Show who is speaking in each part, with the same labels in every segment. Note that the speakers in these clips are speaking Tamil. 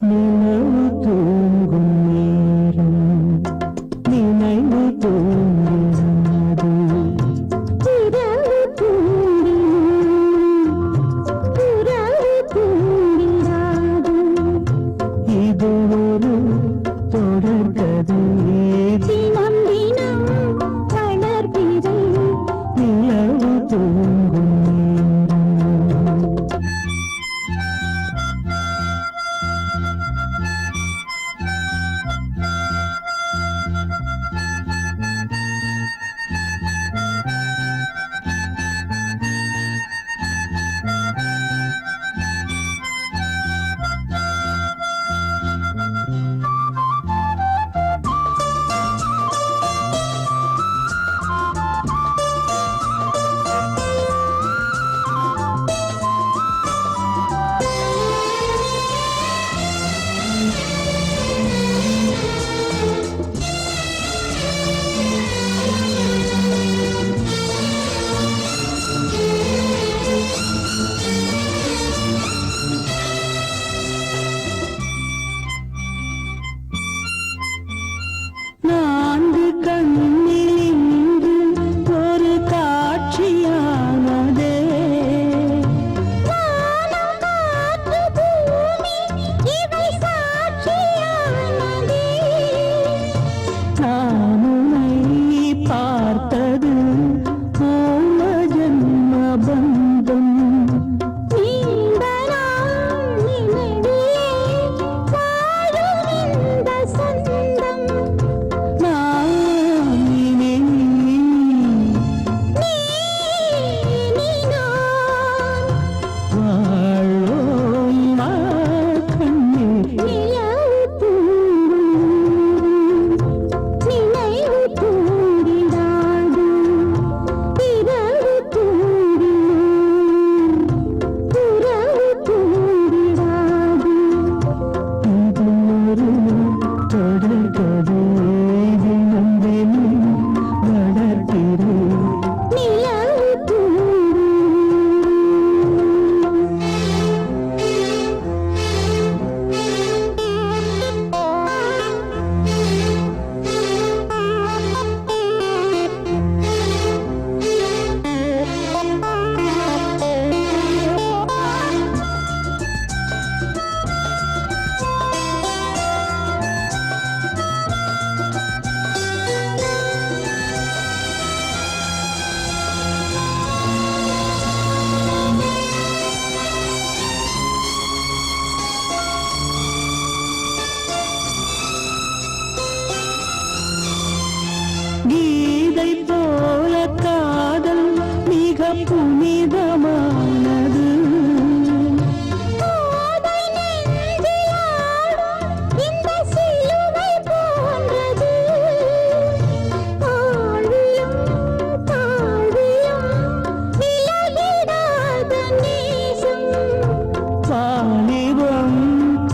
Speaker 1: நினைவு தூங்கும் நேரம் நினைவு தூங்கிறது
Speaker 2: இரவு தூங்கி உறவு தூங்கிறாது
Speaker 1: இது ஒரு தொடர்கதை
Speaker 2: தினம் தினம் வளர்பிறை
Speaker 1: நிலவு தூங்கும் நேரம் நான்கு கண்ணில் இன்று ஒரு காட்சியானதே
Speaker 2: வானம் காற்று பூமி இவை சாட்சியானதே
Speaker 1: நான் உன்னை பார்த்தது பூர்வ ஜன்ம பந்தம்
Speaker 2: நீண்ட நாள் நினைவிலே வாழும் இந்த சொந்தம்
Speaker 1: நான் இனி
Speaker 2: நீ நான்
Speaker 1: வாழ்வோம் கண்ணீர்
Speaker 2: நிலவு தூங்கும் நினைவு தூங்கிடாது இரவு தூங்கிடும் உறவு தூங்கிடாது
Speaker 1: இது ஒரு தொடர்கதை தினம் தினம் வளர்க்கிறேன்
Speaker 2: நிலவு தூங்கும்
Speaker 1: கீதை போல காதல் மிக புனிதமானது
Speaker 2: போதை நெஞ்சில் ஆடும் இந்த சிலுவை போன்றது ஆழியும் தாழியும் விலகிடாத நேசம்
Speaker 1: வாலிபம்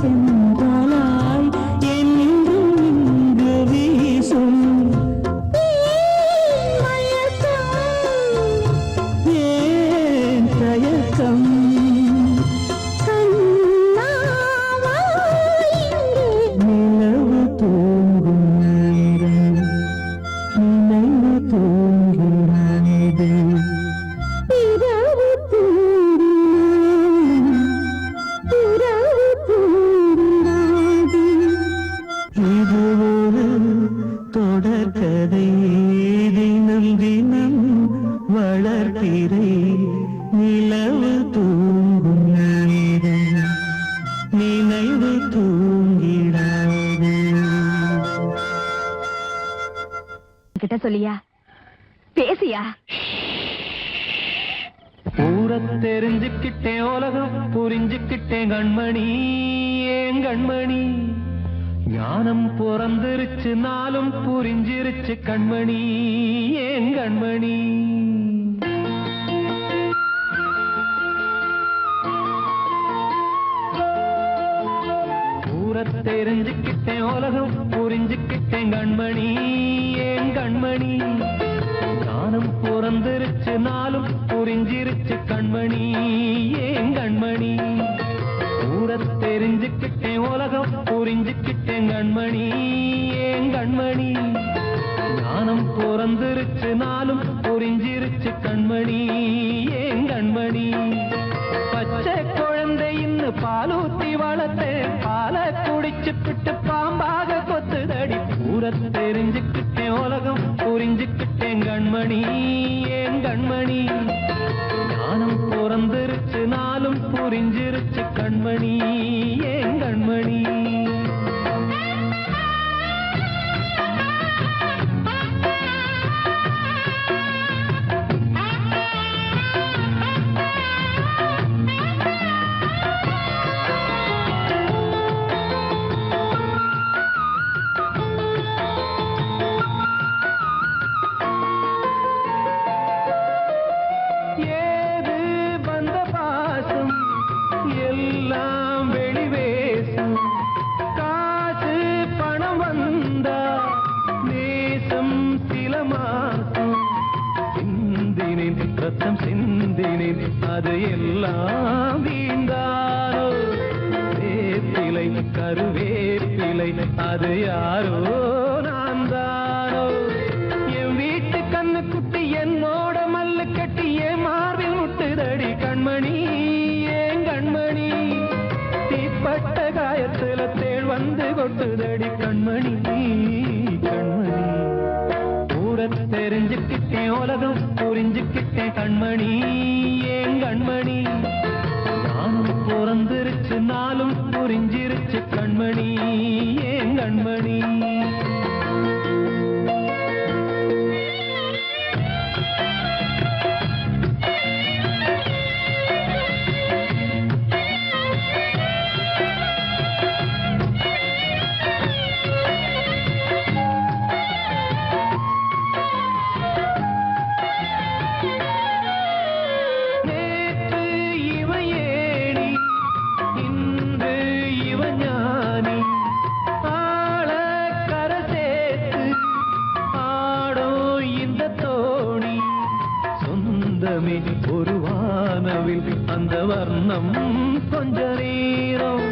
Speaker 1: சென்றலாய் என்றும் இங்கு வீசும்
Speaker 2: மயக்கம்
Speaker 1: ஏன் தயக்கம்
Speaker 2: கண்ணாவா இங்கே
Speaker 1: நிலவு தூங்கும் நேரம் நினைவு தூங்கிறது
Speaker 2: இரவு தூங்கிடும் உறவு தூங்கிடாது
Speaker 1: இது ஒரு தொடர்கதை தினம் தினம் வளர்ப்பிறை நிலவு தூங்கும் நேரம் நினைவு தூங்கிடாது
Speaker 3: கிட்ட சொல்லியா பேசியா
Speaker 4: ஊரை தெரிஞ்சுக்கிட்டேன் உலகம் புரிஞ்சுக்கிட்டேன் கண்மணி ஏன் கண்மணி ஞானம் பிறந்திருச்சு நாளும் புரிஞ்சிருச்சு கண்மணி ஏன் கண்மணி ஊரை தெரிஞ்சுக்கிட்டேன் உலகம் புரிஞ்சுக்கிட்டேன் கண்மணி ஏன் கண்மணி ஞானம் பிறந்திருச்சு நாளும் புரிஞ்சிருச்சு கண்மணி ஏன் கண்மணி ஊரை தெரிஞ்சுக்கிட்டேன் உலகம் புரிஞ்சுக்கிட்டேன் கண்மணி ஏன் கண்மணி ஞானம் பிறந்திருச்சு நாளும் புரிஞ்சிருச்சு கண்மணி ஏன் கண்மணி பச்சை குழந்தை இன்னும் பாலூத்தி வளர்த்தேன் பாலை குடிச்சு பிட்டு பாம்பாக கொத்துதடி பூர தெரிஞ்சுக்கிட்டேன் உலகம் புரிஞ்சுக்கிட்டேன் கண்மணி ஏன் கண்மணி ஞானம் பிறந்திருச்சு நாளும் புரிஞ்சிருச்சு கண்மணி ஏன் கண்மணி அது எல்லாம் வீண்டாரோ வேப்பிலை கருவேப்பிலை அது யாரோ நான் தானோ என் வீட்டு கண்ணு குட்டி என்னோட மல்லு கட்டி என் மார்பில் முட்டுதடி கண்மணி ஏன் கண்மணி தீப்பட்ட காயத்துல தேள் வந்து கொட்டுதடி கண்மணி கண்மணி தெரிஞ்சுக்கிட்டேன் உலகம் புரிஞ்சுக்கிட்டேன் கண்மணி ஏன் கண்மணி நானும் பிறந்திருச்சு நாளும் புரிஞ்சிருச்சு கண்மணி ஏன் கண்மணி ஒரு வானவில் அந்த வர்ணம் கொஞ்ச நேரம்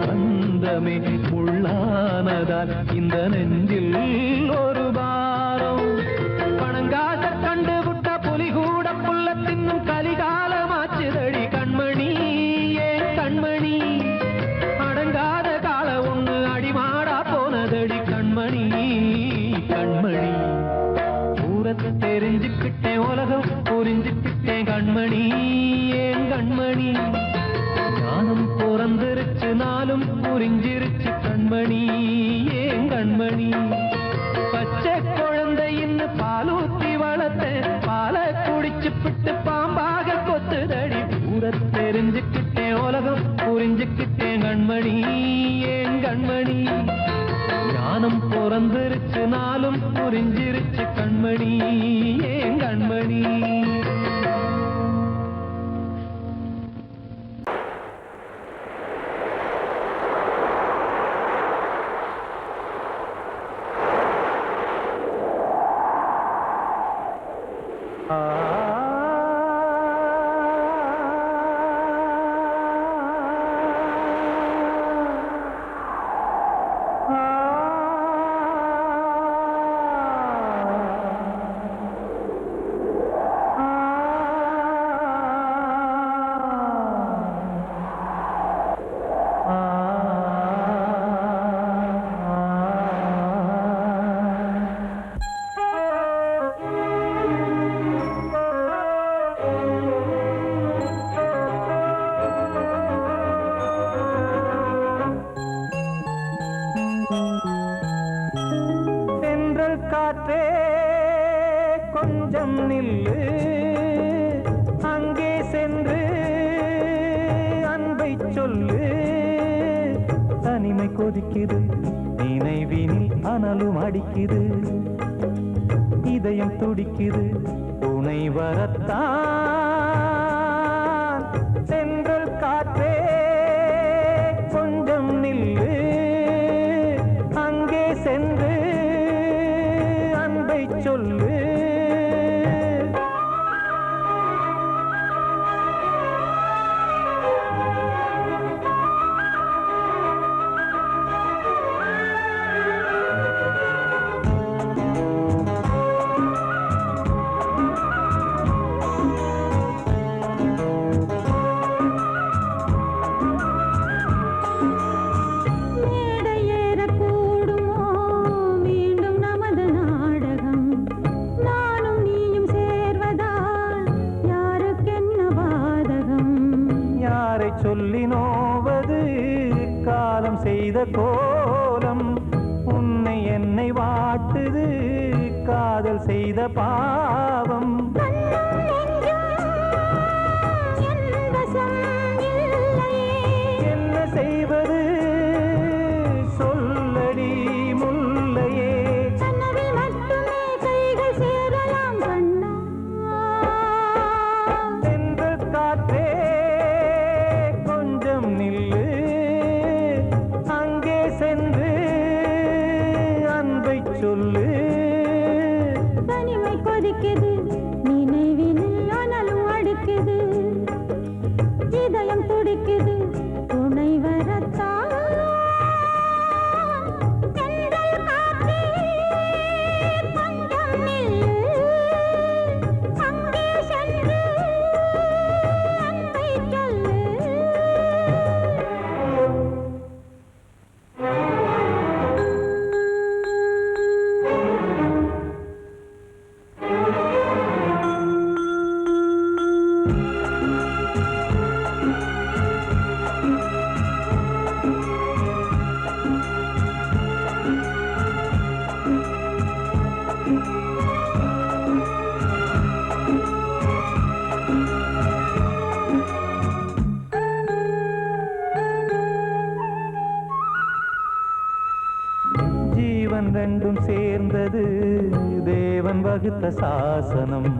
Speaker 4: வந்தமே முள்ளானதால் இந்த நெஞ்சில் ஒரு பாரம் பணங்காச கண்டு விட்ட புலி கூட புல்ல தின்னும் கலிகாலமாச்சுதடி கண்மணி ஏன் கண்மணி அடங்காத கால ஒண்ணு அடிமாடா போனதடி கண்மணி கண்மணி பூரத்தை தெரிஞ்சுக்கிட்டேன் உலகம் புரிஞ்சுக்கிட்டேன் கண்மணி ஏன் கண்மணி ஞானம் பிறந்திருச்சு நாளும் புரிஞ்சிருச்சு கண்மணி ஏன் கண்மணி பச்சை குழந்தை இன்னும் பாலூத்தி வளர்த்தேன் பாலை குடிச்சு பிட்டு பாம்பாக கொத்துதடி பூர தெரிஞ்சுக்கிட்டேன் உலகம் புரிஞ்சுக்கிட்டேன் கண்மணி ஏன் கண்மணி ஞானம் பிறந்திருச்சு நாளும் புரிஞ்சிருச்சு கண்மணி ஏன் கண்மணி
Speaker 1: காற்றே கொஞ்சம் நில்லு அங்கே சென்று அன்பை சொல்லு தனிமை கொதிக்குது நினைவினில் அனலும் அடிக்குது இதயம் துடிக்குது துணை வரத்தான் சென்றல் காற்றே கொஞ்சம் நில்லு அங்கே சென்று அன்பை சொல்லு காலம் செய்த கோலம் உன்னை என்னை வாட்டுது காதல் செய்த பாவம் என்ன செய்வது சொல்லடி முல்லையே தென்றல் காற்றே கொஞ்சம் நில்லு அங்கே சென்று அன்பை சொல்லு
Speaker 2: தனிமை கொதிக்குது நினைவினில் அனலும் அடிக்குது இதயம் துடிக்குது துணை வரத்தான் தென்றல் காற்றே கொஞ்சம் நில்லு அங்கே சென்று அன்பை சொல்லு
Speaker 1: ஜீவன் ரெண்டும் சேர்ந்தது தேவன் வகுத்த சாசனம்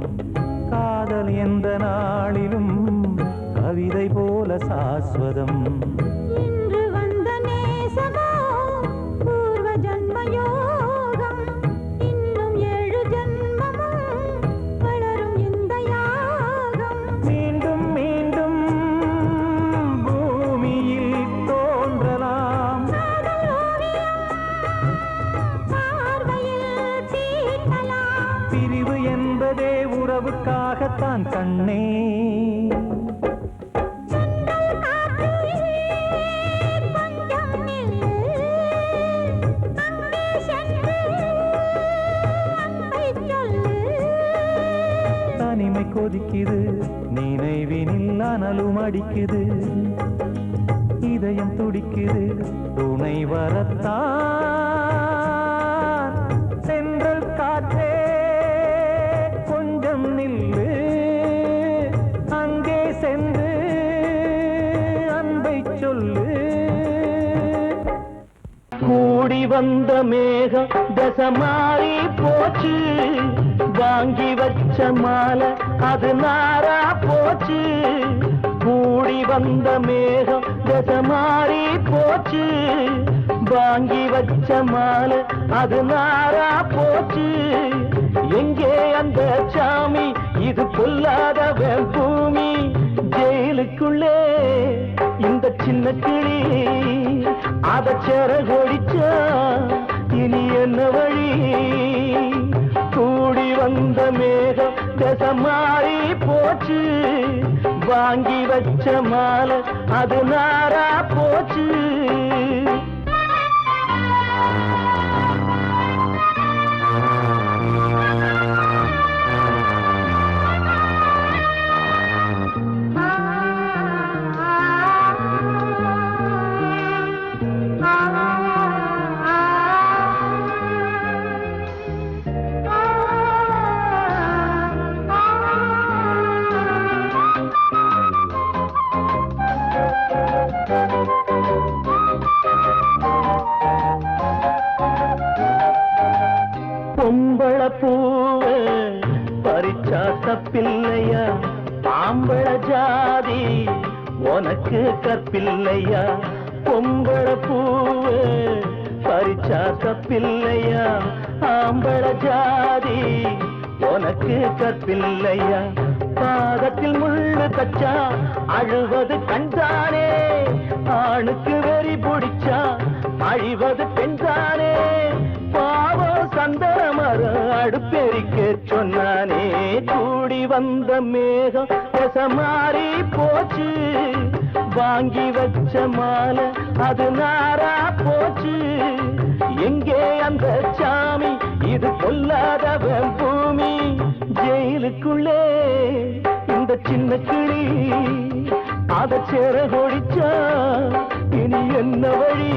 Speaker 1: காதல் எந்த நாளிலும் கவிதை போல சாஸ்வதம்
Speaker 2: இன்று வந்த நேசமோ பூர்வ ஜன்ம யோகம் இன்னும் 7 ஜன்மமும் வளரும் இந்த யாகம்
Speaker 1: மீண்டும் மீண்டும் பூமியில் தோன்றலாம்
Speaker 2: காதல் ஓவியம் பார்வையில் தீட்டலாம்
Speaker 1: பிரிவு என்பதே உறவுக்காகத்தான் கண்ணே
Speaker 2: தென்றல் காற்றே கொஞ்சம் நில்லு அங்கே சென்று அன்பை சொல்லு
Speaker 1: தனிமை கொதிக்குது நினைவினில் அனலும் அடிக்குது இதயம் துடிக்குது துணை வரத்தான் தென்றல் காற்றே கொஞ்சம் நில்லு அங்கே சென்று அன்பை சொல்லு கூடி வந்த மேகம் தசை மாறி போச்சு வாங்கி வச்ச மாலை அது நாரா போச்சு கூடி வந்த மேகம் தசை மாறி போச்சு வாங்கி வச்ச மாலை அது நாரா போச்சு எங்கே அந்த சாமி இது பொல்லாதவன் பூமி ஜெயிலுக்குள்ளே இந்த சின்ன கிளி அத செரகொடிச்சா இனி என்ன வழி கூடி வந்த மேகம் தசை மாறி போச்சு வாங்கி வச்ச மாலை அது நாரா போச்சு பொம்பள பூவ பறிச்சா தப்பில்லையா ஆம்பள ஜாதி உனக்கு கற்பில்லையா பொம்பள பூவ பறிச்சா தப்பில்லையா ஆம்பள ஜாதி உனக்கு கற்பில்லையா பாதத்தில் முள்ளு தச்சா அழுவது கண்தானே ஆணுக்கு வெறி பிடிச்சா அழிவது பெண்தானே பாவம் சந்தன மரம் அடுப்பெரிக்க சொன்னானே கூடி வந்த மேகம் தசை மாறி போச்சு வாங்கி வச்ச மாலை அது நாரா போச்சு எங்கே அந்த சாமி இது பொல்லாதவன் பூமி ஜெயிலுக்குள்ளே இந்த சின்ன கிளி அத செரகொடிச்சா இனி என்ன வழி?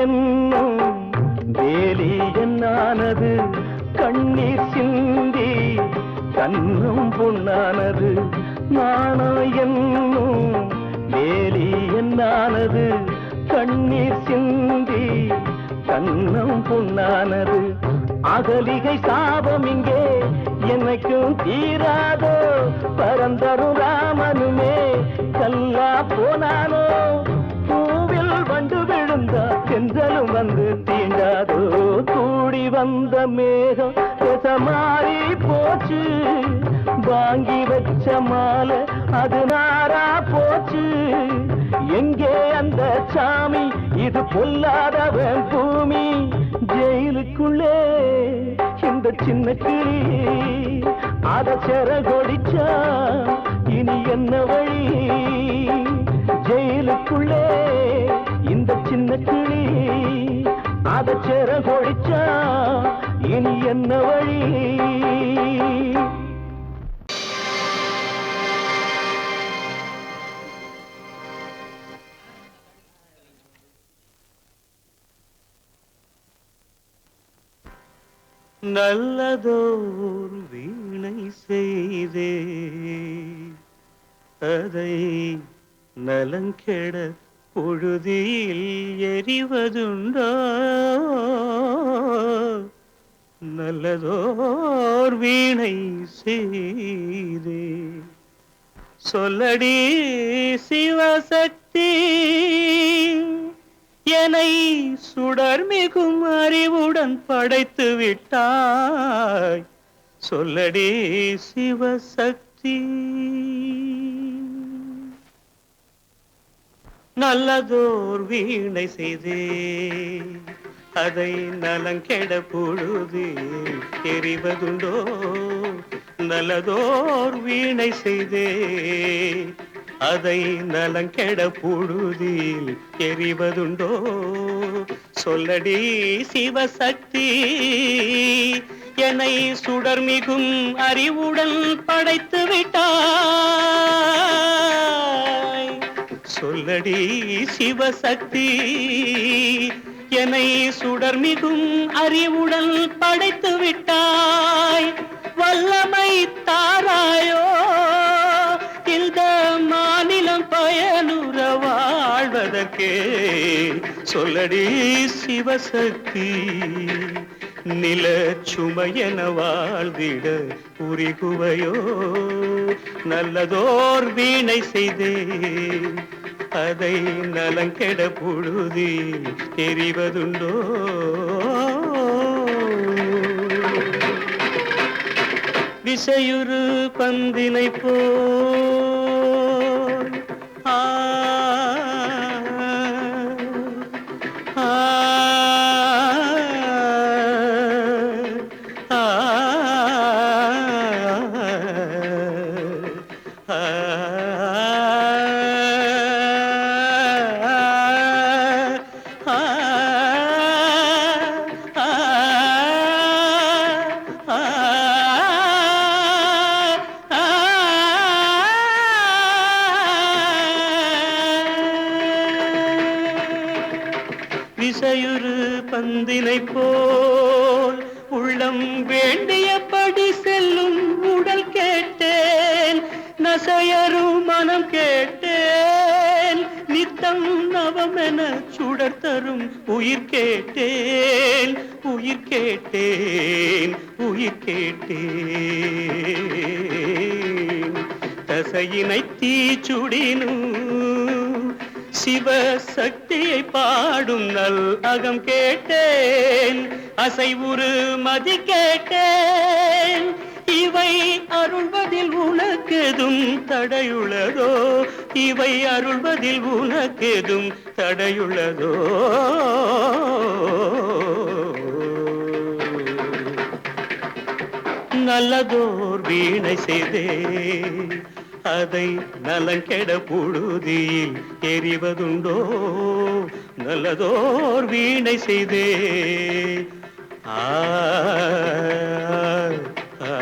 Speaker 1: என்னும் வேலி என்னானது, கண்ணீர் சிந்தி கண்ணும் பொன்னானது. நாணம் என்னும் வேலி என்னானது, கண்ணீர் சிந்தி கண்ணும் பொன்னானது. அகலிகை சாபம் இங்கே என்னைக்கும் தீராதோ, பரந்தரும் ராமனுமே கல்லா போனானோ. பூவில் வண்டு விழுந்தா சென்றலும் வந்து தீண்டாதோ, கூடி வந்த மேகம் மாறி போச்சு. வாங்கி வச்ச மாலை அது நாரா போச்சு. எங்கே அந்த சாமி, இது பொல்லாதவன் பூமி. ஜெயிலுக்குள்ளே இந்த சின்ன கிளி அத செரகொடிச்சா இனி என்ன வழி? ஜெயிலுக்குள்ளே இந்த சின்ன கிளி அத செரகொடிச்சா இனி என்ன வழி? நல்லதோர் வீணை செய்தே அதை நலங்கெட பொழுதில் எறிவதுண்டோ. நல்லதோர் வீணை செய்தே சொல்லடி சிவசக்தி, என்னை சுடர் மிகும் அறிவுடன் படைத்து விட்டாய். சொல்லடி சிவசக்தி. நல்லதோர் வீணை செய்தே அதை நலங்கெட பொழுது எறிவதுண்டோ. நல்லதோர் வீணை செய்தே அதை நலங்கெட பொழுதில் எறிவதுண்டோ. சொல்லடி சிவசக்தி, என்னை சுடர் மிகும் அறிவுடன் படைத்து விட்டாய். சொல்லடி சிவசக்தி, என்னை சுடர் மிகும் அறிவுடன் படைத்து விட்டாய். வல்லமை தாராயோ இந்த மாநிலம் பயனுற வாழ்வதற்கே. சொல்லடி சிவசக்தி, நில சுமையென வாழ்ந்திட உரிகுவையோ. நல்லதோர் வீணை செய்தே அதை நலங்கெட பொழுதில் எறிவதுண்டோ. விசையுறு பந்தினை போல் ஆ விசையுறு பந்தினை போல் உள்ளம் வேண்டியபடி செல்லும் உடல் கேட்டேன். நசையரும் மனம் கேட்டேன். நித்தம் நவமென சுடர் தரும் உயிர் கேட்டேன். உயிர் கேட்டேன், உயிர் கேட்டேன். தசையினை தீச்சுடினும் சிவசக்தியை பாடும் நல் அகம் கேட்டேன். அசைவுறு மதி கேட்டேன். இவ இவை அருள்வதில் உனக்கெதும் தடையுள்ளதோ? இவை அருள்வதில் உனக்கெதும் தடையுள்ளதோ? நல்லதோர் வீணை செய்தே அதை நலங்கெட புழுதியில் எறிவதுண்டோ? நல்லதோர் வீணை செய்தே ஆ ஆ.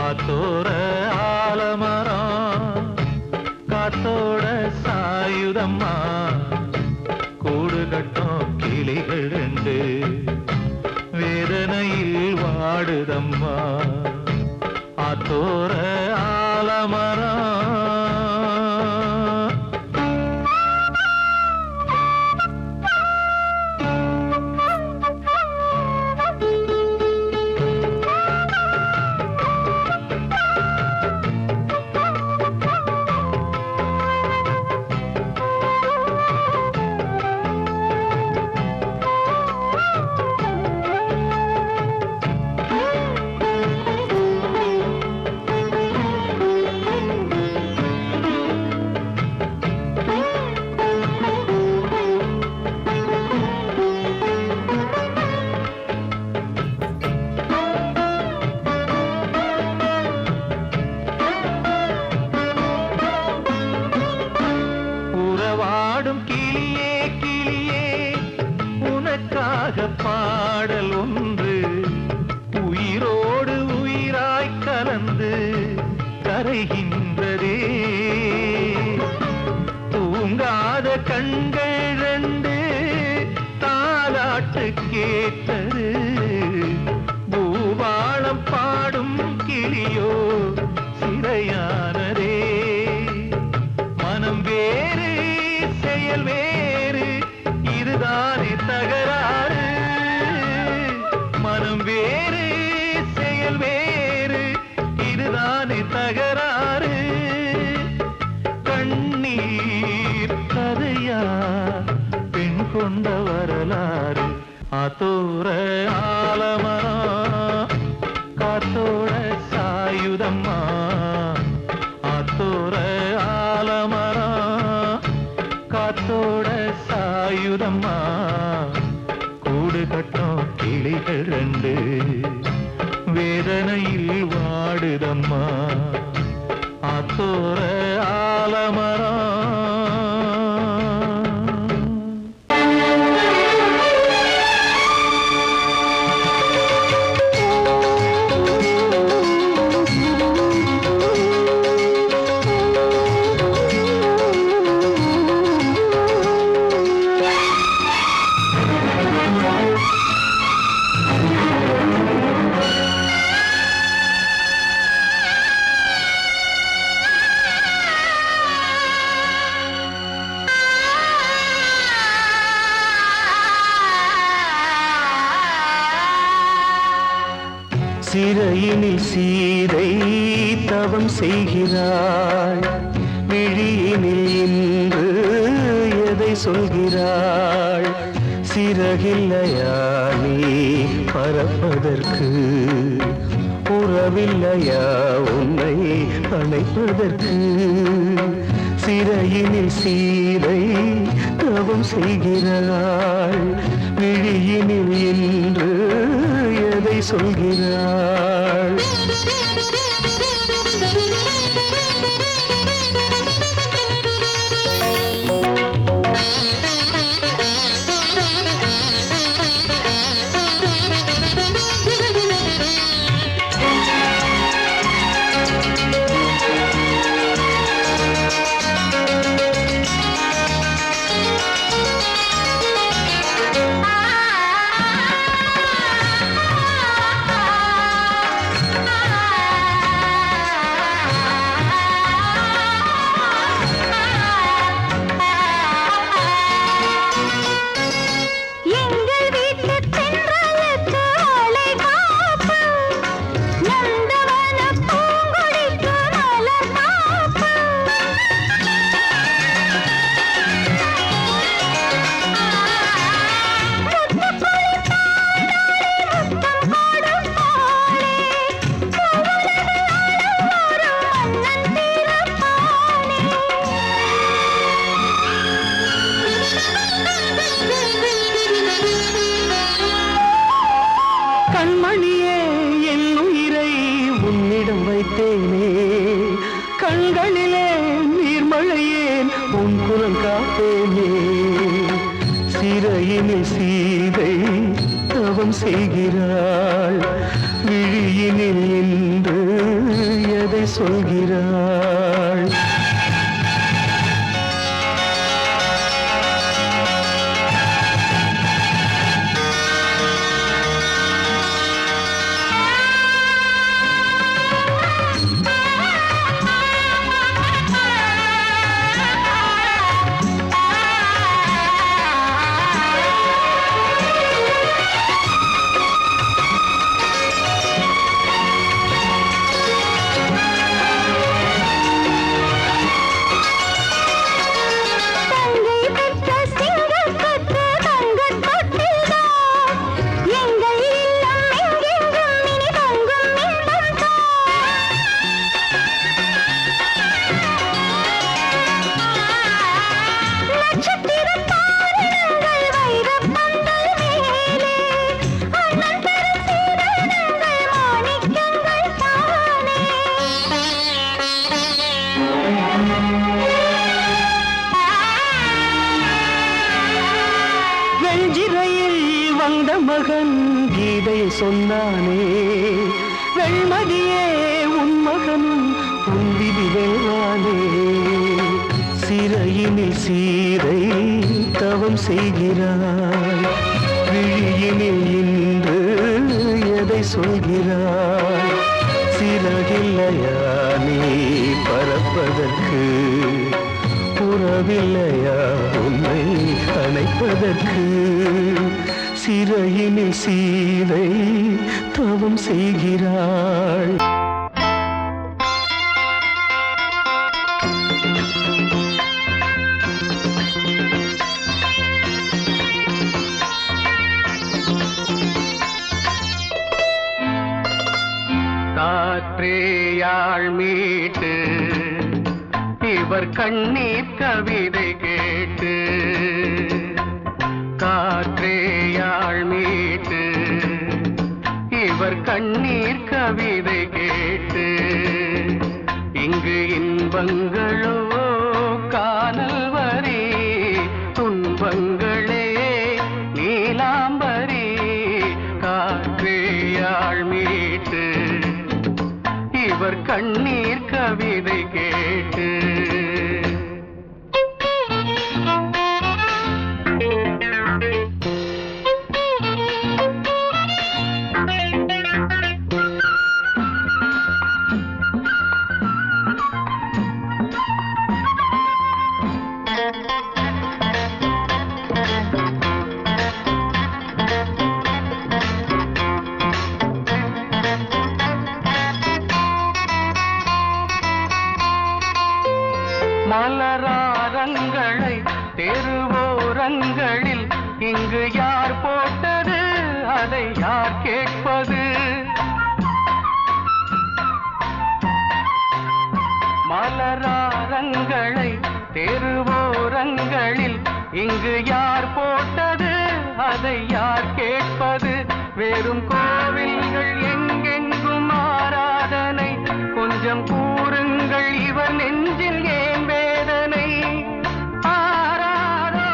Speaker 4: ஆத்தோர ஆலமரம் காத்தோட சாயுதம்மா கூடு கட்டும் கிளிகள் ரெண்டு வேதனையில் வாடுதம்மா. ஆத்தோர ஆலமரம் கிளியே கிளியே உனக்காக பாடல் ஒன்று உயிரோடு உயிராய் கலந்து கரைகின்றதே. தூங்காத கண்கள் ரெண்டு தாலாட்டு கேட்டது. பூபாளம் பாடும் கிளியோ சிறையானதே. மனம் வேறு செயல் வேறு இதுதானே தகராறு. மனம் வேறு செயல் வேறு இதுதானே தகராறு. கண்ணீர் கதையா பெண் கொண்ட வரலாறு. ஆத்தோர ஆலமரம் காத்தோட சாயுதம்மா. ஆத்தோர ஆலமரம் காத்தோட சாயுதம்மா கூடு கட்டும் கிளிகள் ரெண்டு வேதனையில் வாடுதம்மா. ஆத்தோர ஆலமரம்
Speaker 1: சிறையினில் சீதை தவம் செய்கிறாள். விழியினில் இன்று எதை சொல்கிறாள்? சிறகில்லையா நீ பறப்பதற்கு? உறவில்லையா உன்னை அணைப்பதற்கு? சிறையினில் சீதை தவம் செய்கிறாள். விழியினில் இன்று எதை சொல்கிறாள்?
Speaker 2: ஆ
Speaker 1: கண்மணியே என் உயிரை உன்னிடம் வைத்தேனே கண்களிலே நீர்மழையேன் உன் குரல் காப்பேனே சிறையினில் சீதை தவம் செய்கிறாள் விழியினில் என்று எதை சொல்கிறாள் வந்த மகன் கீதை சொன்னானே வெண்மதியே உன் மகனும் உன் விதி வேளானே சிறையினில் சீரை தவம் செய்கிறாய் விழியினில் இன்று எதை சொல்கிறாய் சிறகில்லையா நீ பறப்பதற்கு உறவில்லையா உன்னை அணைப்பதற்கு சிறையினில் சீதை தவம் செய்கிறாள் காற்றேயாள் மீட்டு இவர் கண்ணீர் கவிதை கேட்டு காற்றேயாள் மீட்டு இவர் கண்ணீர் கவிதை கேட்டு இங்கு இன்பங்களோ காணல் வரி துன்பங்களே நீலாம்பரி காற்றேயாள் மீட்டு இவர் கண்ணீர் கவிதை கேட்டு மலராரங்களை தெருவோரங்களில் இங்கு யார் போட்டது அதை யார் கேட்பது மலராரங்களை தெருவோரங்களில் இங்கு யார் போட்டது அதை யார் கேட்பது வெறும் கோவில்கள் எங்கெங்கும் ஆராதனை கொஞ்சம் கூறுங்கள் இவர் நெஞ்சில் ஏன் வேதனை ஆராரோ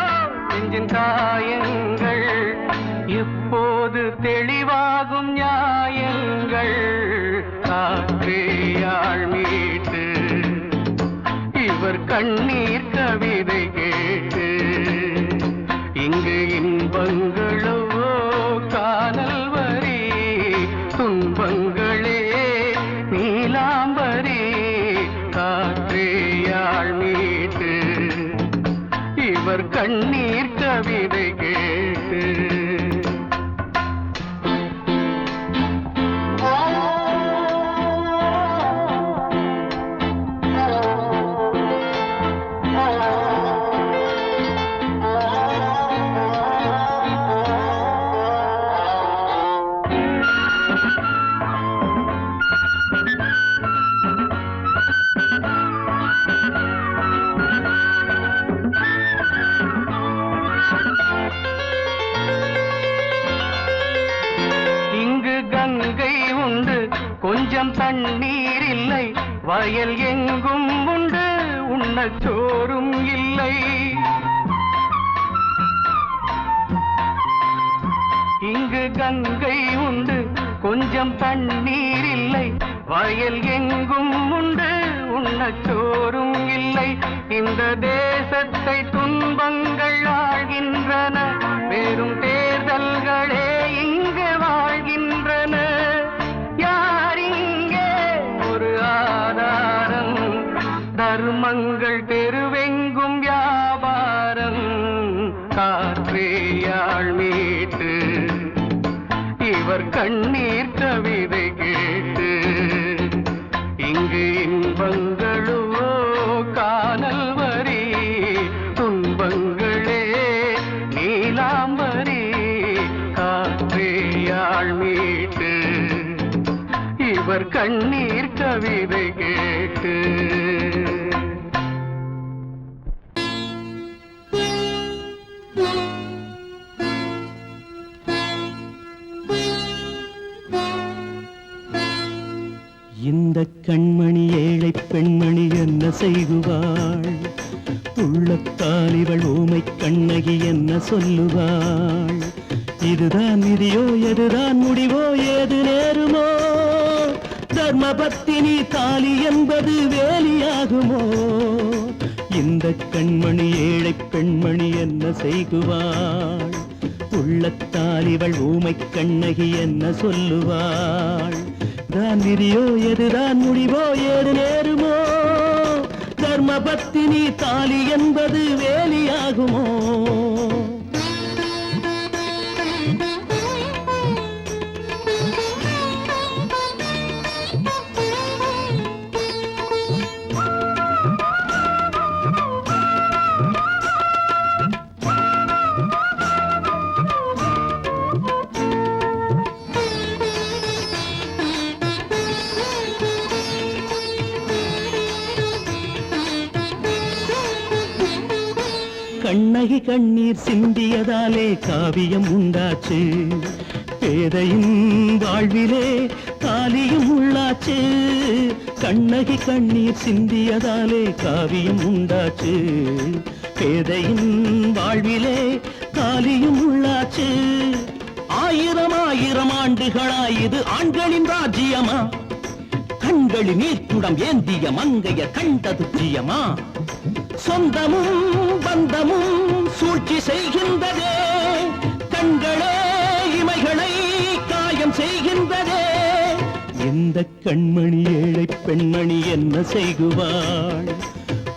Speaker 1: நெஞ்சின் காயங்கள் எப்போது தெளிவாகும் நியாயங்கள் காற்றேயாள் மீட்டு இவர் கண்ணீர் கவிதை கேட்டு இங்கு இன்பங்களோ காணல் வரி துன்பங்களே நீலாம்பரி காற்றேயாள் மீட்டு இவர் கண்ணீர் கவிதை கேட்டு கொஞ்சம் தண்ணீர் இல்லை, வயல் எங்கும் உண்டு, உண்ணச் சோறும் இல்லை. இங்கு கங்கை உண்டு, கொஞ்சம் தண்ணீர் இல்லை, வயல் எங்கும் உண்டு, உண்ணச் சோறும் இல்லை. இந்த தேசத்தை துன்பங்கள் ஆழ்கின்றன, வெறும் தேர்தல்களே இங்கு வாழ்கின்றன. யார் இங்கே ஒரு ஆதாரம்? தர்மங்கள் தெருவெங்கும் வியாபாரம். காற்றேயாள் மீட்டு இவர் கண்ணீர் கவிதை கேட்டு, இங்கு இன்பங்களோ காணல் வரி, துன்பங்களே நீலாம்பரி. காற்றேயாள் மீட்டு இவர் கண்ணீர் கவிதை கேட்டு.
Speaker 5: இந்த கண்மணி ஏழை பெண்மணி என்ன செய்குவாள்? உள்ளத்தால் இவள் ஊமை கண்ணகி என்ன சொல்லுவாள்? இதுதான் விதியோ, எதுதான் முடிவோ, ஏது நேருமோ? தர்மபத்தினி தாலி என்பது வேலியாகுமோ? இந்த கண்மணி ஏழை பெண்மணி என்ன செய்குவாள்? உள்ளத்தால் இவள் ஊமை கண்ணகி என்ன சொல்லுவாள்? தான் விதியோ, எதுதான் முடிவோ, ஏது நேருமோ? தர்மபத்தினி தாலி என்பது வேலியாகுமோ? கண்ணகி கண்ணீர் சிந்தியதாலே காவியம் உண்டாச்சு, பேதையின் வாழ்விலே தாலியும் உள்ளாச்சு. கண்ணகி கண்ணீர் சிந்தியதாலே காவியம் உண்டாச்சு, பேதையின் வாழ்விலே தாலியும் உள்ளாச்சு. ஆயிரம் ஆயிரம் ஆண்டுகளாய் இது ஆண்களின் ராஜ்யமா? கண்களின் நீர்க்குடம் ஏந்திய மங்கைய கண்டது பிரியமா? சொந்தமும் பந்தமும் சூழ்ச்சி செய்கின்றதே, கண்களே இமைகளை காயம் செய்கின்றதே. இந்த கண்மணி ஏழை பெண்மணி என்ன செய்குவாள்?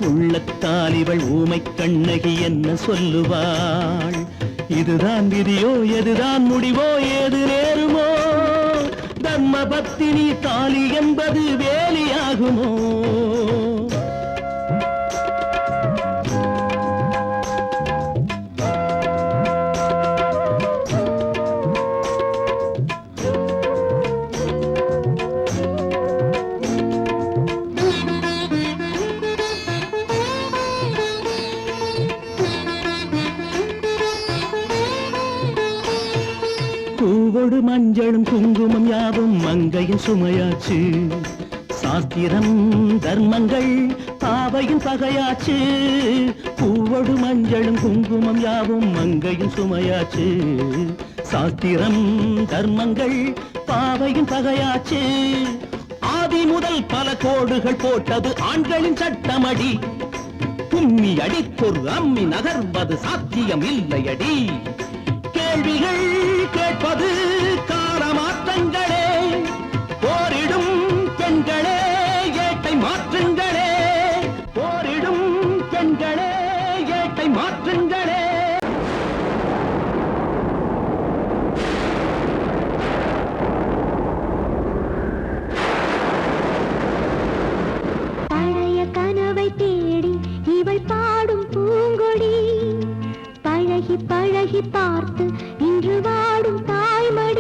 Speaker 5: உள்ளத்தால் இவள் ஊமை கண்ணகி என்ன சொல்லுவாள்? இதுதான் விதியோ, எதுதான் முடிவோ, ஏது நேருமோ? தர்மபத்தினி தாலி என்பது வேலியாகுமோ? பூவோடு மஞ்சளும் குங்குமம் யாவும் மங்கையின் சுமையாச்சு, சாஸ்திரம் தர்மங்கள் பாவையின் பகையாச்சு. பூவோடு மஞ்சளும் குங்குமம் யாவும் மங்கையின் சுமையாச்சு, சாஸ்திரம் தர்மங்கள் பாவையின் பகையாச்சு. ஆதி முதல் பல கோடுகள் போட்டது ஆண்களின் சட்டமடி, கும்மி அடித்தொரு அம்மி நகர்வது சாத்தியம் இல்லையடி. கேள்விகள் கேட்பது காலமாற்றங்களே, போரிடும் பெண்களே ஏட்டை மாற்றுங்களே, போரிடும் பெண்களே ஏட்டை மாற்றுங்களே.
Speaker 2: பழைய கனவை தேடி இவள் பாடும் பூங்கொடி, பழகி பழகி பார்த்து இன்று வாடும் தாய்மொழி.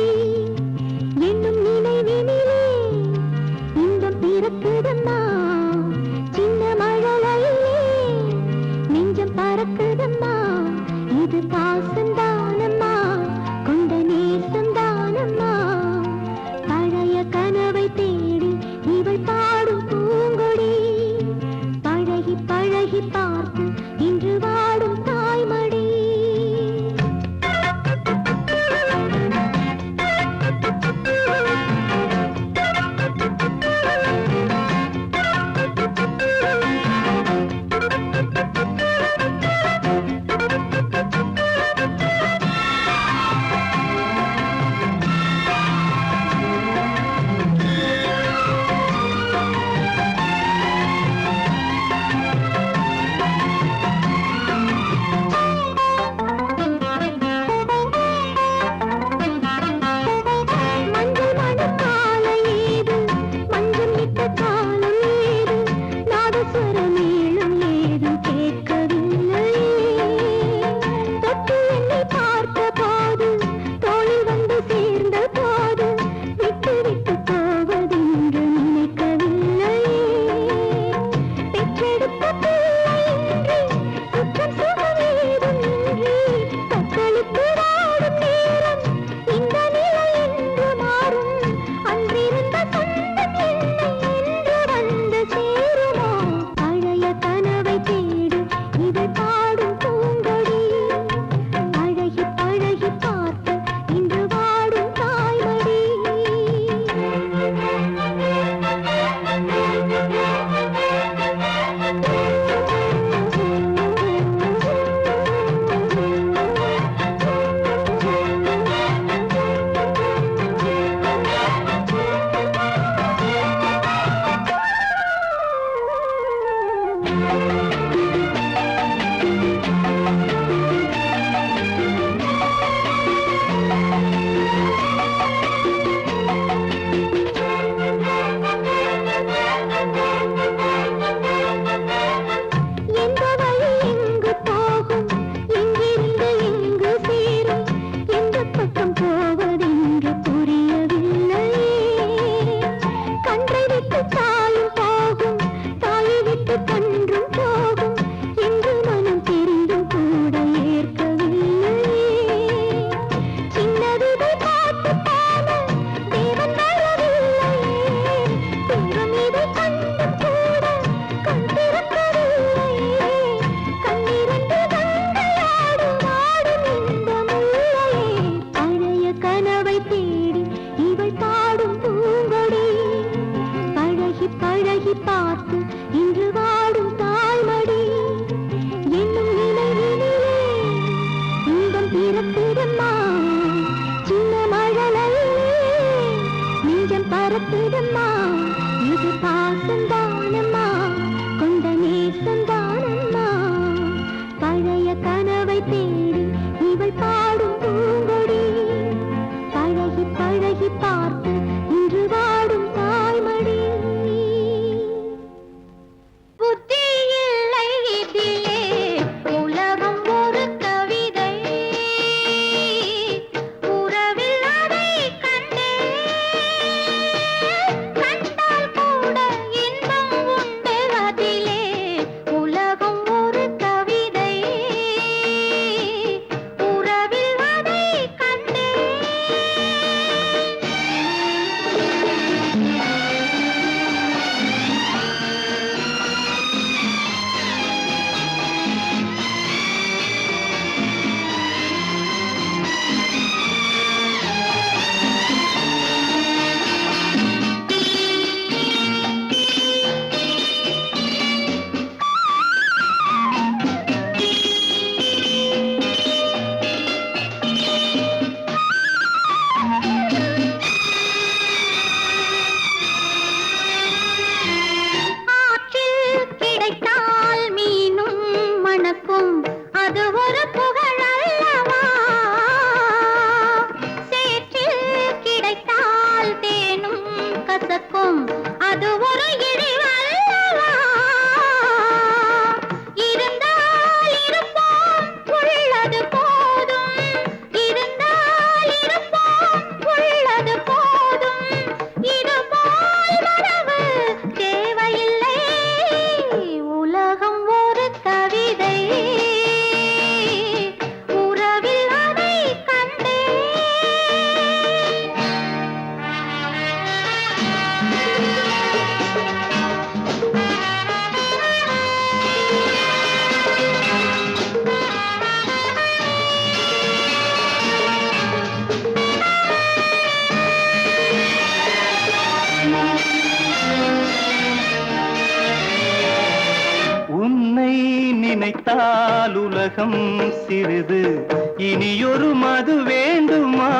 Speaker 2: பார்த்து இன்று வாடும் தாய்மடி என்னும் நினைவினிலே இன்பம் பிறப்பிடம்மா சின்ன மழலையிலே நெஞ்சம் பரப்பிடம்மா இது பாசந்தானம்மா கொண்ட நேசந்தானம்மா பழைய கனவை தேடி இவள் பாடும் பூங்கொடி பழகி பழகி பார்த்து இன்று வாடும் தாய்மடி புத்தி இல்லை இதிலே உலகம் ஒரு கவிதை உறவில் அதை கண்டே கண்டால் கூட இன்பம் உண்டு அதிலே உலகம் ஒரு கவிதை உறவில் அதை கண்டே ஆற்றில் கிடைத்தால் மீனும் மணக்கும் அது ஒரு புகழ் அல்லவா சேற்றில் கிடைத்தால் தேனும் கசக்கும் அது ஒரு இழிவல்லவா இருந்தால் இருப்போம் உள்ளது போதும் இருந்தால் இருப்போம் உள்ளது போதும் இதுபோல் வரவு தேவையில்லை உலகம் ஒரு கவிதை உறவில் அதை கண்டே
Speaker 5: உன்னை நினைத்தால் உலகம் சிறிது இனியொரு மது வேண்டுமா